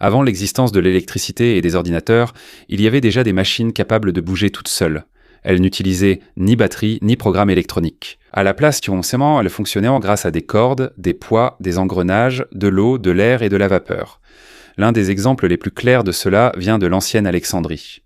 Avant l'existence de l'électricité et des ordinateurs, il y avait déjà des machines capables de bouger toutes seules. Elles n'utilisaient ni batterie ni programme électronique. À la place, elles fonctionnaient grâce à des cordes, des poids, des engrenages, de l'eau, de l'air et de la vapeur. L'un des exemples les plus clairs de cela vient de l'ancienne Alexandrie.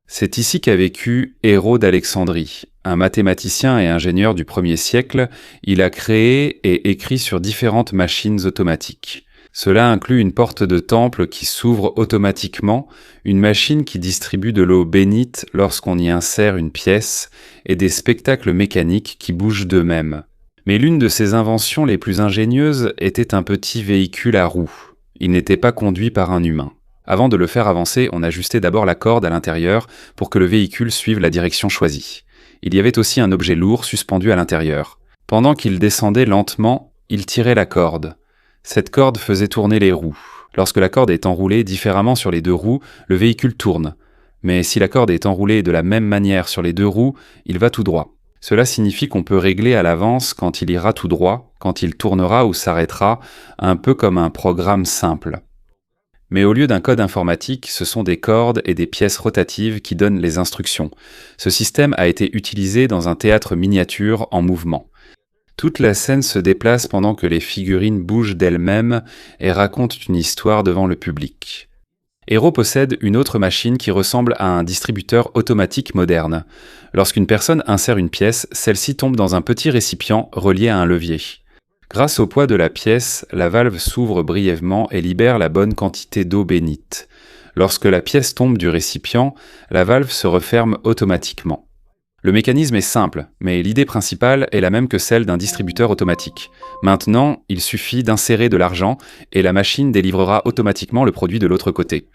C'est ici qu'a vécu Hérault d'Alexandrie. Un mathématicien et ingénieur du 1er siècle, il a créé et écrit sur différentes machines automatiques. Cela inclut une porte de temple qui s'ouvre automatiquement, une machine qui distribue de l'eau bénite lorsqu'on y insère une pièce, et des spectacles mécaniques qui bougent d'eux-mêmes. Mais l'une de ses inventions les plus ingénieuses était un petit véhicule à roues. Il n'était pas conduit par un humain. Avant de le faire avancer, on ajustait d'abord la corde à l'intérieur pour que le véhicule suive la direction choisie. Il y avait aussi un objet lourd suspendu à l'intérieur. Pendant qu'il descendait lentement, il tirait la corde. Cette corde faisait tourner les roues. Lorsque la corde est enroulée différemment sur les deux roues, le véhicule tourne. Mais si la corde est enroulée de la même manière sur les deux roues, il va tout droit. Cela signifie qu'on peut régler à l'avance quand il ira tout droit, quand il tournera ou s'arrêtera, un peu comme un programme simple. Mais au lieu d'un code informatique, ce sont des cordes et des pièces rotatives qui donnent les instructions. Ce système a été utilisé dans un théâtre miniature en mouvement. Toute la scène se déplace pendant que les figurines bougent d'elles-mêmes et racontent une histoire devant le public. Hérault possède une autre machine qui ressemble à un distributeur automatique moderne. Lorsqu'une personne insère une pièce, celle-ci tombe dans un petit récipient relié à un levier. Grâce au poids de la pièce, la valve s'ouvre brièvement et libère la bonne quantité d'eau bénite. Lorsque la pièce tombe du récipient, la valve se referme automatiquement. Le mécanisme est simple, mais l'idée principale est la même que celle d'un distributeur automatique. Maintenant, il suffit d'insérer de l'argent et la machine délivrera automatiquement le produit de l'autre côté.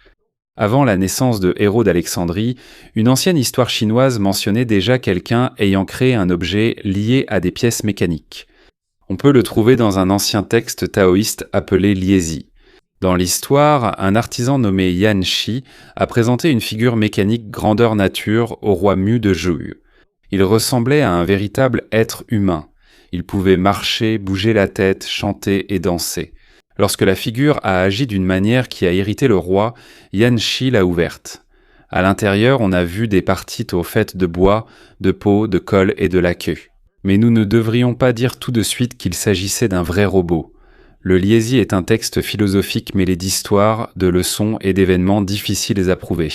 Avant la naissance de Hérault d'Alexandrie, une ancienne histoire chinoise mentionnait déjà quelqu'un ayant créé un objet lié à des pièces mécaniques. On peut le trouver dans un ancien texte taoïste appelé Liezi. Dans l'histoire, un artisan nommé Yan Shi a présenté une figure mécanique grandeur nature au roi Mu de Zhou. Il ressemblait à un véritable être humain. Il pouvait marcher, bouger la tête, chanter et danser. Lorsque la figure a agi d'une manière qui a irrité le roi, Yan Shi l'a ouverte. À l'intérieur, on a vu des parties faites de bois, de peau, de colle et de laqueux. Mais nous ne devrions pas dire tout de suite qu'il s'agissait d'un vrai robot. Le Liezi est un texte philosophique mêlé d'histoires, de leçons et d'événements difficiles à prouver.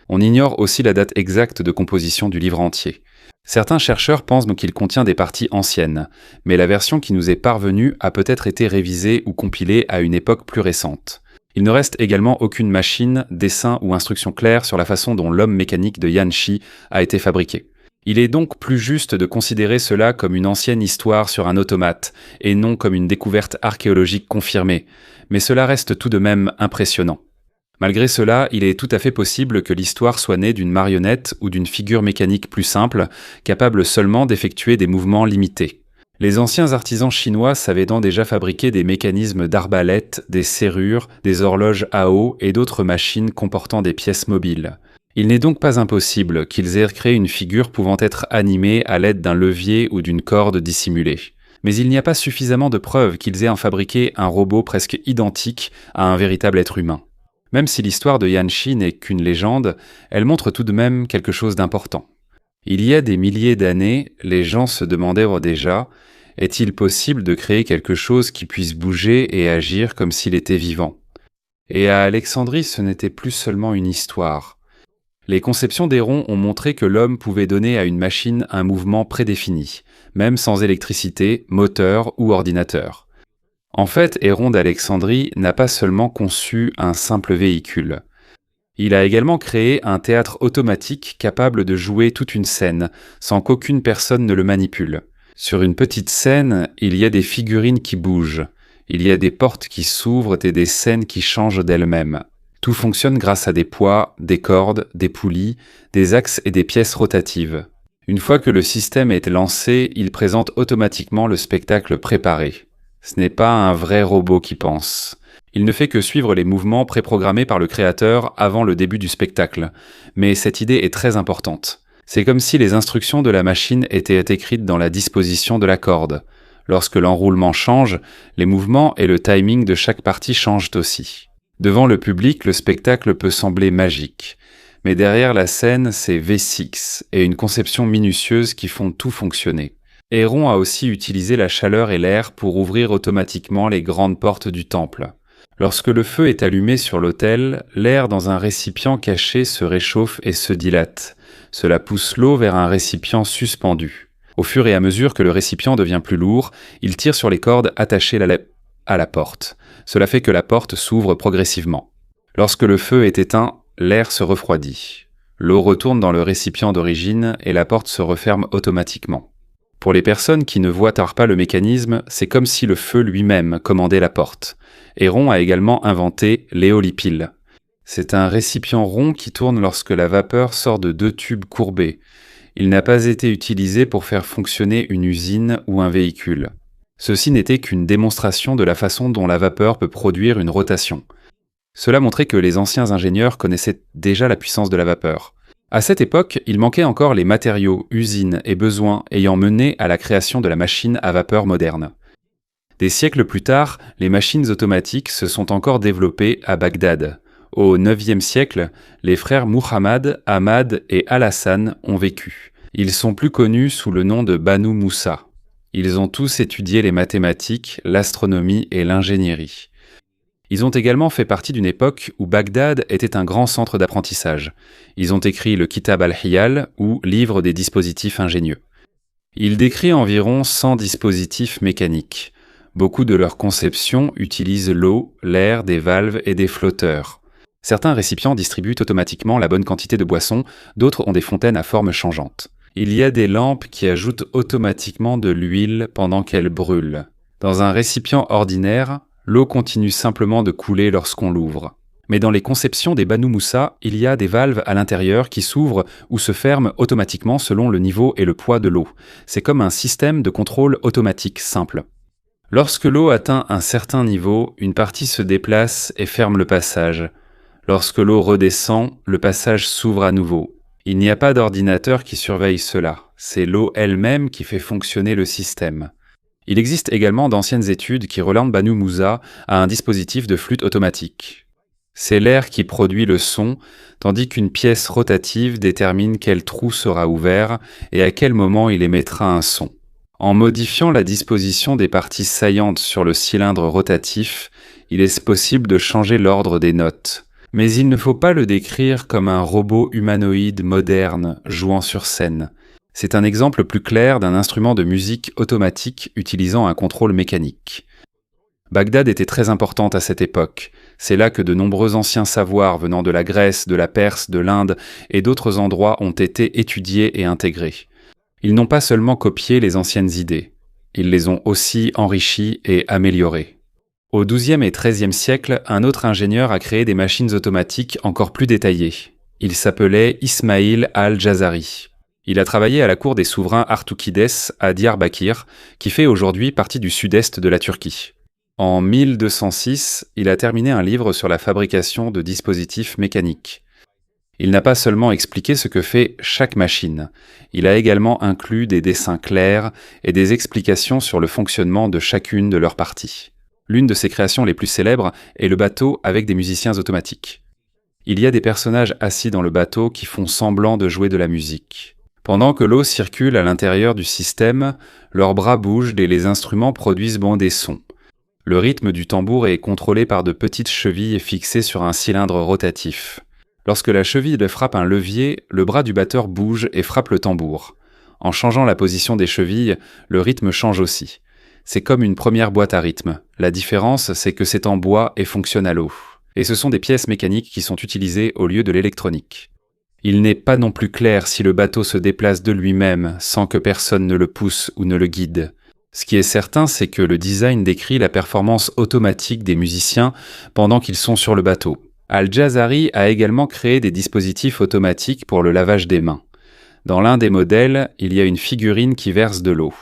On ignore aussi la date exacte de composition du livre entier. Certains chercheurs pensent qu'il contient des parties anciennes, mais la version qui nous est parvenue a peut-être été révisée ou compilée à une époque plus récente. Il ne reste également aucune machine, dessin ou instruction claire sur la façon dont l'homme mécanique de Yan Shi a été fabriqué. Il est donc plus juste de considérer cela comme une ancienne histoire sur un automate, et non comme une découverte archéologique confirmée, mais cela reste tout de même impressionnant. Malgré cela, il est tout à fait possible que l'histoire soit née d'une marionnette ou d'une figure mécanique plus simple, capable seulement d'effectuer des mouvements limités. Les anciens artisans chinois savaient donc déjà fabriquer des mécanismes d'arbalète, des serrures, des horloges à eau et d'autres machines comportant des pièces mobiles. Il n'est donc pas impossible qu'ils aient créé une figure pouvant être animée à l'aide d'un levier ou d'une corde dissimulée. Mais il n'y a pas suffisamment de preuves qu'ils aient fabriqué un robot presque identique à un véritable être humain. Même si l'histoire de Yan Shi n'est qu'une légende, elle montre tout de même quelque chose d'important. Il y a des milliers d'années, les gens se demandaient déjà « Est-il possible de créer quelque chose qui puisse bouger et agir comme s'il était vivant ?» Et à Alexandrie, ce n'était plus seulement une histoire. Les conceptions d'Héron ont montré que l'homme pouvait donner à une machine un mouvement prédéfini, même sans électricité, moteur ou ordinateur. En fait, Héron d'Alexandrie n'a pas seulement conçu un simple véhicule. Il a également créé un théâtre automatique capable de jouer toute une scène, sans qu'aucune personne ne le manipule. Sur une petite scène, il y a des figurines qui bougent, il y a des portes qui s'ouvrent et des scènes qui changent d'elles-mêmes. Tout fonctionne grâce à des poids, des cordes, des poulies, des axes et des pièces rotatives. Une fois que le système est lancé, il présente automatiquement le spectacle préparé. Ce n'est pas un vrai robot qui pense. Il ne fait que suivre les mouvements préprogrammés par le créateur avant le début du spectacle. Mais cette idée est très importante. C'est comme si les instructions de la machine étaient écrites dans la disposition de la corde. Lorsque l'enroulement change, les mouvements et le timing de chaque partie changent aussi. Devant le public, le spectacle peut sembler magique. Mais derrière la scène, c'est V6 et une conception minutieuse qui font tout fonctionner. Héron a aussi utilisé la chaleur et l'air pour ouvrir automatiquement les grandes portes du temple. Lorsque le feu est allumé sur l'autel, l'air dans un récipient caché se réchauffe et se dilate. Cela pousse l'eau vers un récipient suspendu. Au fur et à mesure que le récipient devient plus lourd, il tire sur les cordes attachées à la porte. Cela fait que la porte s'ouvre progressivement. Lorsque le feu est éteint, l'air se refroidit. L'eau retourne dans le récipient d'origine et la porte se referme automatiquement. Pour les personnes qui ne voient pas le mécanisme, c'est comme si le feu lui-même commandait la porte. Héron a également inventé l'éolipile. C'est un récipient rond qui tourne lorsque la vapeur sort de 2 tubes courbés. Il n'a pas été utilisé pour faire fonctionner une usine ou un véhicule. Ceci n'était qu'une démonstration de la façon dont la vapeur peut produire une rotation. Cela montrait que les anciens ingénieurs connaissaient déjà la puissance de la vapeur. À cette époque, il manquait encore les matériaux, usines et besoins ayant mené à la création de la machine à vapeur moderne. Des siècles plus tard, les machines automatiques se sont encore développées à Bagdad. Au IXe siècle, les frères Muhammad, Ahmad et Al-Hassan ont vécu. Ils sont plus connus sous le nom de Banu Moussa. Ils ont tous étudié les mathématiques, l'astronomie et l'ingénierie. Ils ont également fait partie d'une époque où Bagdad était un grand centre d'apprentissage. Ils ont écrit le Kitab al-Hiyal, ou Livre des dispositifs ingénieux. Il décrit environ 100 dispositifs mécaniques. Beaucoup de leurs conceptions utilisent l'eau, l'air, des valves et des flotteurs. Certains récipients distribuent automatiquement la bonne quantité de boissons, d'autres ont des fontaines à forme changeante. Il y a des lampes qui ajoutent automatiquement de l'huile pendant qu'elles brûlent. Dans un récipient ordinaire, l'eau continue simplement de couler lorsqu'on l'ouvre. Mais dans les conceptions des Banu Moussa, il y a des valves à l'intérieur qui s'ouvrent ou se ferment automatiquement selon le niveau et le poids de l'eau. C'est comme un système de contrôle automatique simple. Lorsque l'eau atteint un certain niveau, une partie se déplace et ferme le passage. Lorsque l'eau redescend, le passage s'ouvre à nouveau. Il n'y a pas d'ordinateur qui surveille cela. C'est l'eau elle-même qui fait fonctionner le système. Il existe également d'anciennes études qui relatent Banu Moussa à un dispositif de flûte automatique. C'est l'air qui produit le son, tandis qu'une pièce rotative détermine quel trou sera ouvert et à quel moment il émettra un son. En modifiant la disposition des parties saillantes sur le cylindre rotatif, il est possible de changer l'ordre des notes. Mais il ne faut pas le décrire comme un robot humanoïde moderne jouant sur scène. C'est un exemple plus clair d'un instrument de musique automatique utilisant un contrôle mécanique. Bagdad était très importante à cette époque. C'est là que de nombreux anciens savoirs venant de la Grèce, de la Perse, de l'Inde et d'autres endroits ont été étudiés et intégrés. Ils n'ont pas seulement copié les anciennes idées, ils les ont aussi enrichies et améliorées. Au XIIe et XIIIe siècle, un autre ingénieur a créé des machines automatiques encore plus détaillées. Il s'appelait Ismail al-Jazari. Il a travaillé à la cour des souverains Artukides à Diyarbakir, qui fait aujourd'hui partie du sud-est de la Turquie. En 1206, il a terminé un livre sur la fabrication de dispositifs mécaniques. Il n'a pas seulement expliqué ce que fait chaque machine, il a également inclus des dessins clairs et des explications sur le fonctionnement de chacune de leurs parties. L'une de ses créations les plus célèbres est le bateau avec des musiciens automatiques. Il y a des personnages assis dans le bateau qui font semblant de jouer de la musique. Pendant que l'eau circule à l'intérieur du système, leurs bras bougent et les instruments produisent des sons. Le rythme du tambour est contrôlé par de petites chevilles fixées sur un cylindre rotatif. Lorsque la cheville frappe un levier, le bras du batteur bouge et frappe le tambour. En changeant la position des chevilles, le rythme change aussi. C'est comme une première boîte à rythme. La différence, c'est que c'est en bois et fonctionne à l'eau. Et ce sont des pièces mécaniques qui sont utilisées au lieu de l'électronique. Il n'est pas non plus clair si le bateau se déplace de lui-même sans que personne ne le pousse ou ne le guide. Ce qui est certain, c'est que le design décrit la performance automatique des musiciens pendant qu'ils sont sur le bateau. Al-Jazari a également créé des dispositifs automatiques pour le lavage des mains. Dans l'un des modèles, il y a une figurine qui verse de l'eau.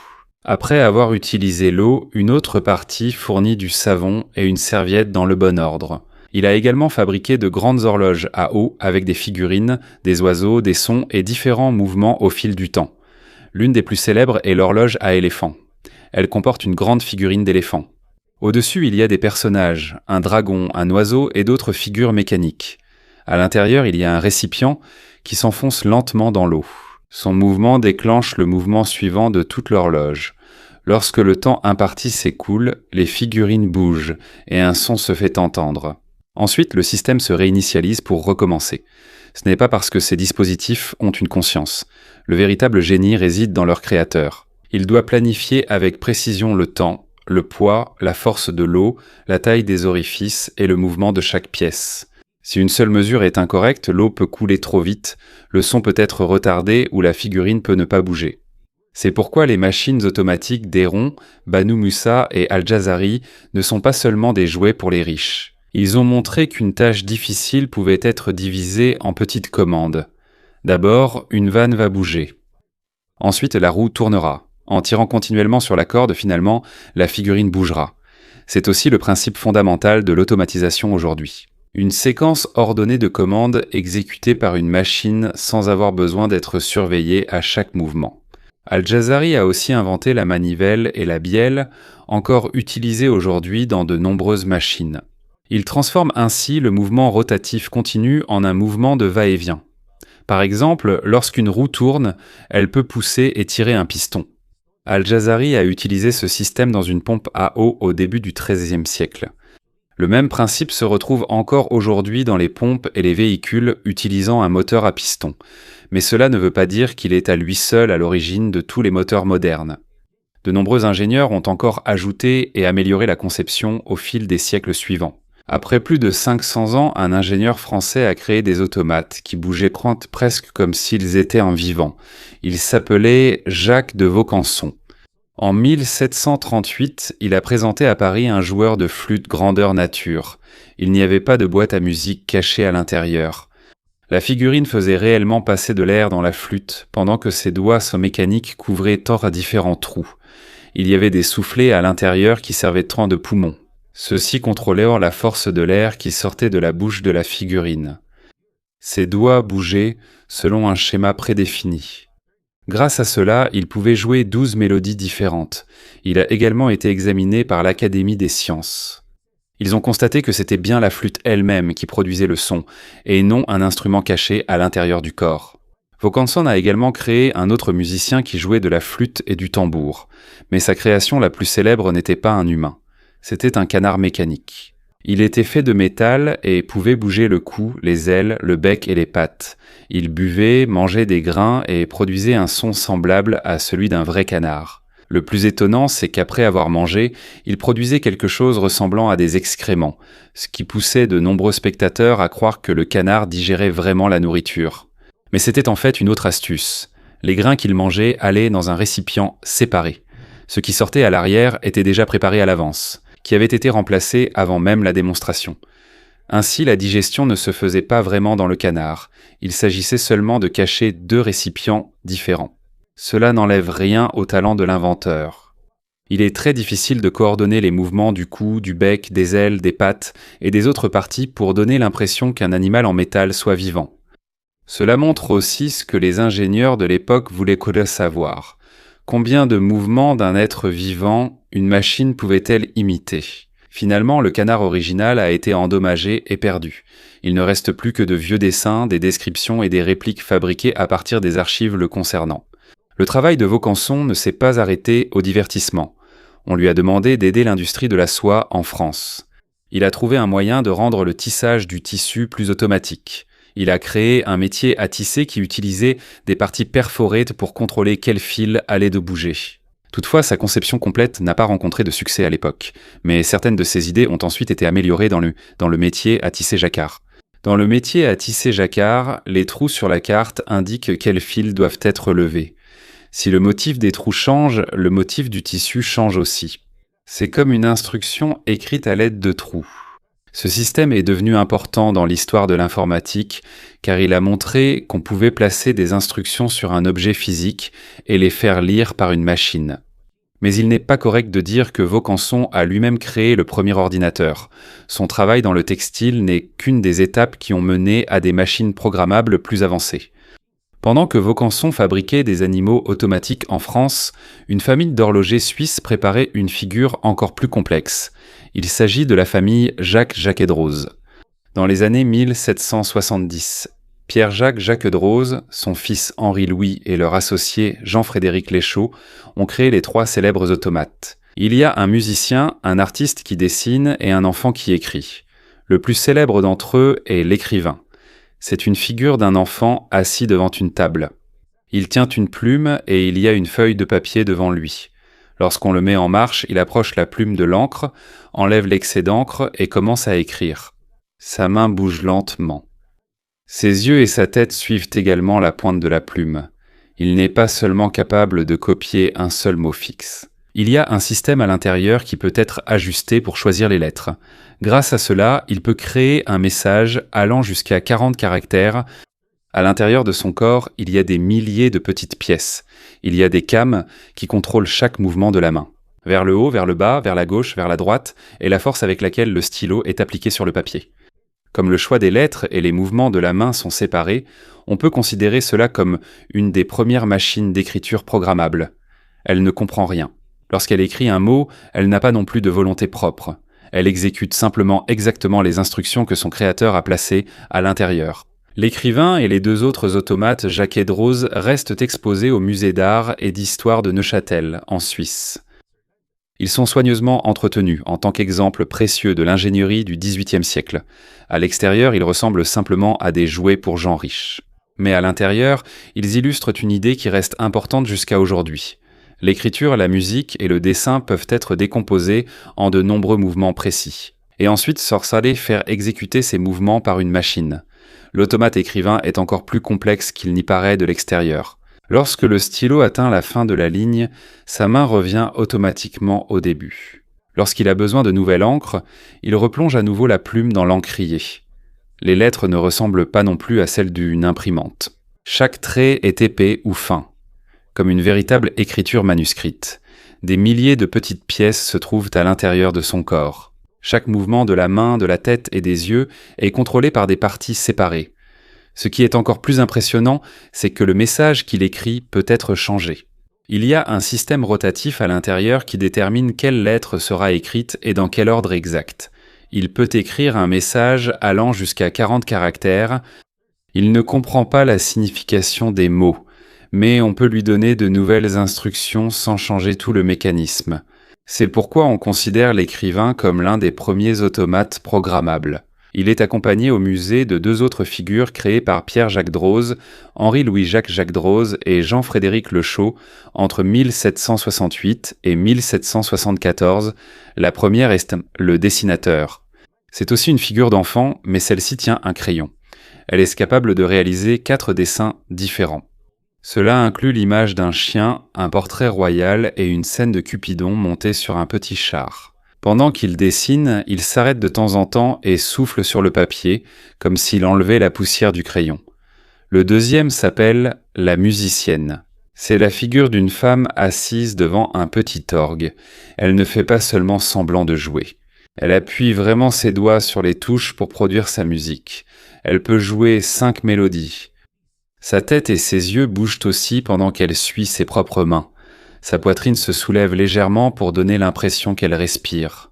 Après avoir utilisé l'eau, une autre partie fournit du savon et une serviette dans le bon ordre. Il a également fabriqué de grandes horloges à eau avec des figurines, des oiseaux, des sons et différents mouvements au fil du temps. L'une des plus célèbres est l'horloge à éléphant. Elle comporte une grande figurine d'éléphant. Au-dessus, il y a des personnages, un dragon, un oiseau et d'autres figures mécaniques. À l'intérieur, il y a un récipient qui s'enfonce lentement dans l'eau. Son mouvement déclenche le mouvement suivant de toute l'horloge. Lorsque le temps imparti s'écoule, les figurines bougent et un son se fait entendre. Ensuite, le système se réinitialise pour recommencer. Ce n'est pas parce que ces dispositifs ont une conscience. Le véritable génie réside dans leur créateur. Il doit planifier avec précision le temps, le poids, la force de l'eau, la taille des orifices et le mouvement de chaque pièce. Si une seule mesure est incorrecte, l'eau peut couler trop vite, le son peut être retardé ou la figurine peut ne pas bouger. C'est pourquoi les machines automatiques d'Héron, Banu Musa et Al-Jazari ne sont pas seulement des jouets pour les riches. Ils ont montré qu'une tâche difficile pouvait être divisée en petites commandes. D'abord, une vanne va bouger. Ensuite, la roue tournera. En tirant continuellement sur la corde, finalement, la figurine bougera. C'est aussi le principe fondamental de l'automatisation aujourd'hui. Une séquence ordonnée de commandes exécutée par une machine sans avoir besoin d'être surveillée à chaque mouvement. Al-Jazari a aussi inventé la manivelle et la bielle, encore utilisées aujourd'hui dans de nombreuses machines. Il transforme ainsi le mouvement rotatif continu en un mouvement de va-et-vient. Par exemple, lorsqu'une roue tourne, elle peut pousser et tirer un piston. Al-Jazari a utilisé ce système dans une pompe à eau au début du XIIIe siècle. Le même principe se retrouve encore aujourd'hui dans les pompes et les véhicules utilisant un moteur à piston, mais cela ne veut pas dire qu'il est à lui seul à l'origine de tous les moteurs modernes. De nombreux ingénieurs ont encore ajouté et amélioré la conception au fil des siècles suivants. Après plus de 500 ans, un ingénieur français a créé des automates qui bougeaient presque comme s'ils étaient en vivant. Il s'appelait Jacques de Vaucanson. En 1738, il a présenté à Paris un joueur de flûte grandeur nature. Il n'y avait pas de boîte à musique cachée à l'intérieur. La figurine faisait réellement passer de l'air dans la flûte, pendant que ses doigts mécaniques couvraient tort à différents trous. Il y avait des soufflets à l'intérieur qui servaient de poumons. Ceux-ci contrôlaient la force de l'air qui sortait de la bouche de la figurine. Ses doigts bougeaient selon un schéma prédéfini. Grâce à cela, il pouvait jouer 12 mélodies différentes. Il a également été examiné par l'Académie des sciences. Ils ont constaté que c'était bien la flûte elle-même qui produisait le son, et non un instrument caché à l'intérieur du corps. Vaucanson a également créé un autre musicien qui jouait de la flûte et du tambour, mais sa création la plus célèbre n'était pas un humain. C'était un canard mécanique. Il était fait de métal et pouvait bouger le cou, les ailes, le bec et les pattes. Il buvait, mangeait des grains et produisait un son semblable à celui d'un vrai canard. Le plus étonnant, c'est qu'après avoir mangé, il produisait quelque chose ressemblant à des excréments, ce qui poussait de nombreux spectateurs à croire que le canard digérait vraiment la nourriture. Mais c'était en fait une autre astuce. Les grains qu'il mangeait allaient dans un récipient séparé. Ce qui sortait à l'arrière était déjà préparé à l'avance, qui avait été remplacé avant même la démonstration. Ainsi, la digestion ne se faisait pas vraiment dans le canard. Il s'agissait seulement de cacher 2 récipients différents. Cela n'enlève rien au talent de l'inventeur. Il est très difficile de coordonner les mouvements du cou, du bec, des ailes, des pattes et des autres parties pour donner l'impression qu'un animal en métal soit vivant. Cela montre aussi ce que les ingénieurs de l'époque voulaient savoir. Combien de mouvements d'un être vivant une machine pouvait-elle imiter ? Finalement, le canard original a été endommagé et perdu. Il ne reste plus que de vieux dessins, des descriptions et des répliques fabriquées à partir des archives le concernant. Le travail de Vaucanson ne s'est pas arrêté au divertissement. On lui a demandé d'aider l'industrie de la soie en France. Il a trouvé un moyen de rendre le tissage du tissu plus automatique. Il a créé un métier à tisser qui utilisait des parties perforées pour contrôler quel fil allait de bouger. Toutefois, sa conception complète n'a pas rencontré de succès à l'époque, mais certaines de ses idées ont ensuite été améliorées dans le métier à tisser jacquard. Dans le métier à tisser jacquard, les trous sur la carte indiquent quels fils doivent être levés. Si le motif des trous change, le motif du tissu change aussi. C'est comme une instruction écrite à l'aide de trous. Ce système est devenu important dans l'histoire de l'informatique car il a montré qu'on pouvait placer des instructions sur un objet physique et les faire lire par une machine. Mais il n'est pas correct de dire que Vaucanson a lui-même créé le premier ordinateur. Son travail dans le textile n'est qu'une des étapes qui ont mené à des machines programmables plus avancées. Pendant que Vaucanson fabriquait des animaux automatiques en France, une famille d'horlogers suisses préparait une figure encore plus complexe. Il s'agit de la famille Jacques-Jacquet-Droz. Dans les années 1770, Pierre-Jacques Jacquedroz, son fils Henri-Louis et leur associé Jean-Frédéric Léchaud ont créé les 3 célèbres automates. Il y a un musicien, un artiste qui dessine et un enfant qui écrit. Le plus célèbre d'entre eux est l'écrivain. C'est une figure d'un enfant assis devant une table. Il tient une plume et il y a une feuille de papier devant lui. Lorsqu'on le met en marche, il approche la plume de l'encre, enlève l'excès d'encre et commence à écrire. Sa main bouge lentement. Ses yeux et sa tête suivent également la pointe de la plume. Il n'est pas seulement capable de copier un seul mot fixe. Il y a un système à l'intérieur qui peut être ajusté pour choisir les lettres. Grâce à cela, il peut créer un message allant jusqu'à 40 caractères. À l'intérieur de son corps, il y a des milliers de petites pièces. Il y a des cames qui contrôlent chaque mouvement de la main. Vers le haut, vers le bas, vers la gauche, vers la droite, et la force avec laquelle le stylo est appliqué sur le papier. Comme le choix des lettres et les mouvements de la main sont séparés, on peut considérer cela comme une des premières machines d'écriture programmable. Elle ne comprend rien. Lorsqu'elle écrit un mot, elle n'a pas non plus de volonté propre. Elle exécute simplement exactement les instructions que son créateur a placées à l'intérieur. L'écrivain et les 2 autres automates Jacquet-Droz restent exposés au musée d'art et d'histoire de Neuchâtel, en Suisse. Ils sont soigneusement entretenus en tant qu'exemple précieux de l'ingénierie du XVIIIe siècle. À l'extérieur, ils ressemblent simplement à des jouets pour gens riches. Mais à l'intérieur, ils illustrent une idée qui reste importante jusqu'à aujourd'hui. L'écriture, la musique et le dessin peuvent être décomposés en de nombreux mouvements précis. Et ensuite, s'allait faire exécuter ces mouvements par une machine. L'automate écrivain est encore plus complexe qu'il n'y paraît de l'extérieur. Lorsque le stylo atteint la fin de la ligne, sa main revient automatiquement au début. Lorsqu'il a besoin de nouvelle encre, il replonge à nouveau la plume dans l'encrier. Les lettres ne ressemblent pas non plus à celles d'une imprimante. Chaque trait est épais ou fin, comme une véritable écriture manuscrite. Des milliers de petites pièces se trouvent à l'intérieur de son corps. Chaque mouvement de la main, de la tête et des yeux est contrôlé par des parties séparées. Ce qui est encore plus impressionnant, c'est que le message qu'il écrit peut être changé. Il y a un système rotatif à l'intérieur qui détermine quelle lettre sera écrite et dans quel ordre exact. Il peut écrire un message allant jusqu'à 40 caractères. Il ne comprend pas la signification des mots, mais on peut lui donner de nouvelles instructions sans changer tout le mécanisme. C'est pourquoi on considère l'écrivain comme l'un des premiers automates programmables. Il est accompagné au musée de 2 autres figures créées par Pierre-Jacques Droz, Henri-Louis Jacques-Droz et Jean-Frédéric Léchaud entre 1768 et 1774. La première est le dessinateur. C'est aussi une figure d'enfant, mais celle-ci tient un crayon. Elle est capable de réaliser 4 dessins différents. Cela inclut l'image d'un chien, un portrait royal et une scène de Cupidon monté sur un petit char. Pendant qu'il dessine, il s'arrête de temps en temps et souffle sur le papier, comme s'il enlevait la poussière du crayon. Le deuxième s'appelle « La musicienne ». C'est la figure d'une femme assise devant un petit orgue. Elle ne fait pas seulement semblant de jouer. Elle appuie vraiment ses doigts sur les touches pour produire sa musique. Elle peut jouer 5 mélodies. Sa tête et ses yeux bougent aussi pendant qu'elle suit ses propres mains. Sa poitrine se soulève légèrement pour donner l'impression qu'elle respire.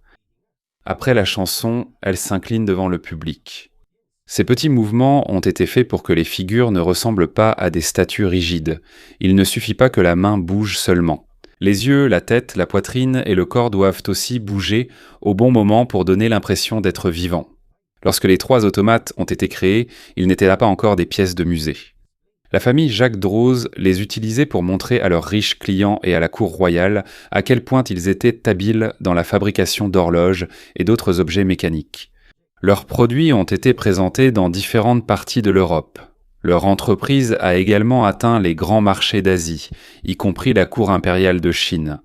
Après la chanson, elle s'incline devant le public. Ces petits mouvements ont été faits pour que les figures ne ressemblent pas à des statues rigides. Il ne suffit pas que la main bouge seulement. Les yeux, la tête, la poitrine et le corps doivent aussi bouger au bon moment pour donner l'impression d'être vivants. Lorsque les 3 automates ont été créés, ils n'étaient là pas encore des pièces de musée. La famille Jacques-Droz les utilisait pour montrer à leurs riches clients et à la cour royale à quel point ils étaient habiles dans la fabrication d'horloges et d'autres objets mécaniques. Leurs produits ont été présentés dans différentes parties de l'Europe. Leur entreprise a également atteint les grands marchés d'Asie, y compris la cour impériale de Chine.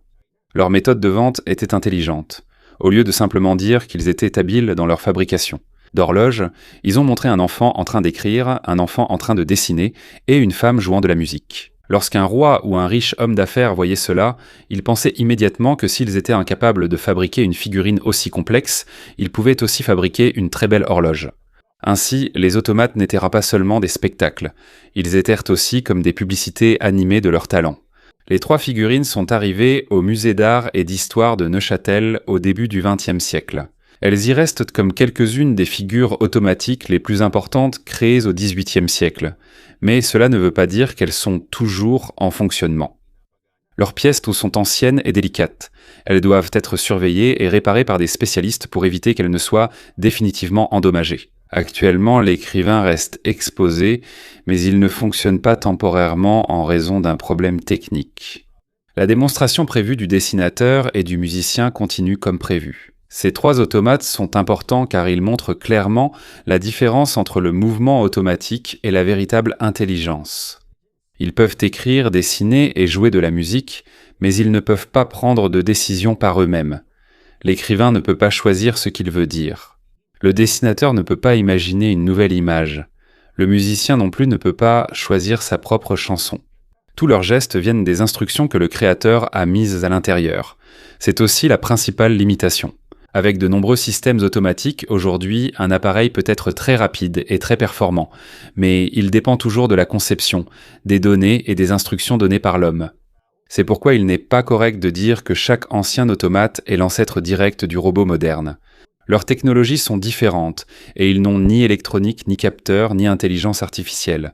Leur méthode de vente était intelligente, au lieu de simplement dire qu'ils étaient habiles dans leur fabrication d'horloges, ils ont montré un enfant en train d'écrire, un enfant en train de dessiner et une femme jouant de la musique. Lorsqu'un roi ou un riche homme d'affaires voyait cela, il pensait immédiatement que s'ils étaient incapables de fabriquer une figurine aussi complexe, ils pouvaient aussi fabriquer une très belle horloge. Ainsi, les automates n'étaient pas seulement des spectacles, ils étaient aussi comme des publicités animées de leur talent. Les 3 figurines sont arrivées au musée d'art et d'histoire de Neuchâtel au début du XXe siècle. Elles y restent comme quelques-unes des figures automatiques les plus importantes créées au XVIIIe siècle, mais cela ne veut pas dire qu'elles sont toujours en fonctionnement. Leurs pièces sont anciennes et délicates. Elles doivent être surveillées et réparées par des spécialistes pour éviter qu'elles ne soient définitivement endommagées. Actuellement, l'écrivain reste exposé, mais il ne fonctionne pas temporairement en raison d'un problème technique. La démonstration prévue du dessinateur et du musicien continue comme prévu. Ces 3 automates sont importants car ils montrent clairement la différence entre le mouvement automatique et la véritable intelligence. Ils peuvent écrire, dessiner et jouer de la musique, mais ils ne peuvent pas prendre de décision par eux-mêmes. L'écrivain ne peut pas choisir ce qu'il veut dire. Le dessinateur ne peut pas imaginer une nouvelle image. Le musicien non plus ne peut pas choisir sa propre chanson. Tous leurs gestes viennent des instructions que le créateur a mises à l'intérieur. C'est aussi la principale limitation. Avec de nombreux systèmes automatiques, aujourd'hui, un appareil peut être très rapide et très performant, mais il dépend toujours de la conception, des données et des instructions données par l'homme. C'est pourquoi il n'est pas correct de dire que chaque ancien automate est l'ancêtre direct du robot moderne. Leurs technologies sont différentes, et ils n'ont ni électronique, ni capteur, ni intelligence artificielle.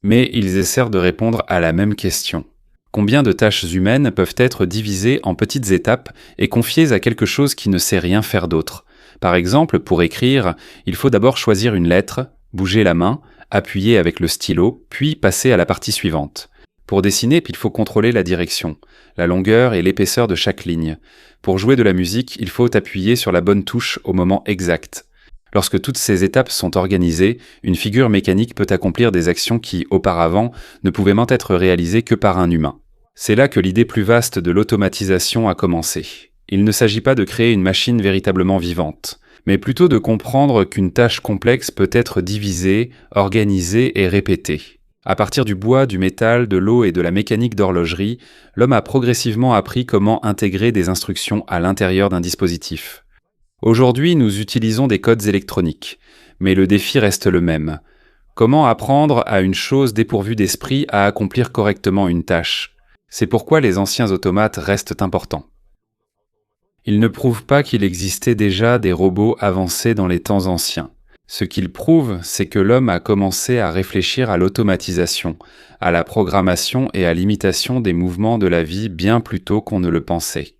Mais ils essaient de répondre à la même question. Combien de tâches humaines peuvent être divisées en petites étapes et confiées à quelque chose qui ne sait rien faire d'autre? Par exemple, pour écrire, il faut d'abord choisir une lettre, bouger la main, appuyer avec le stylo, puis passer à la partie suivante. Pour dessiner, il faut contrôler la direction, la longueur et l'épaisseur de chaque ligne. Pour jouer de la musique, il faut appuyer sur la bonne touche au moment exact. Lorsque toutes ces étapes sont organisées, une figure mécanique peut accomplir des actions qui, auparavant, ne pouvaient être réalisées que par un humain. C'est là que l'idée plus vaste de l'automatisation a commencé. Il ne s'agit pas de créer une machine véritablement vivante, mais plutôt de comprendre qu'une tâche complexe peut être divisée, organisée et répétée. À partir du bois, du métal, de l'eau et de la mécanique d'horlogerie, l'homme a progressivement appris comment intégrer des instructions à l'intérieur d'un dispositif. Aujourd'hui, nous utilisons des codes électroniques, mais le défi reste le même. Comment apprendre à une chose dépourvue d'esprit à accomplir correctement une tâche? C'est pourquoi les anciens automates restent importants. Ils ne prouvent pas qu'il existait déjà des robots avancés dans les temps anciens. Ce qu'ils prouvent, c'est que l'homme a commencé à réfléchir à l'automatisation, à la programmation et à l'imitation des mouvements de la vie bien plus tôt qu'on ne le pensait.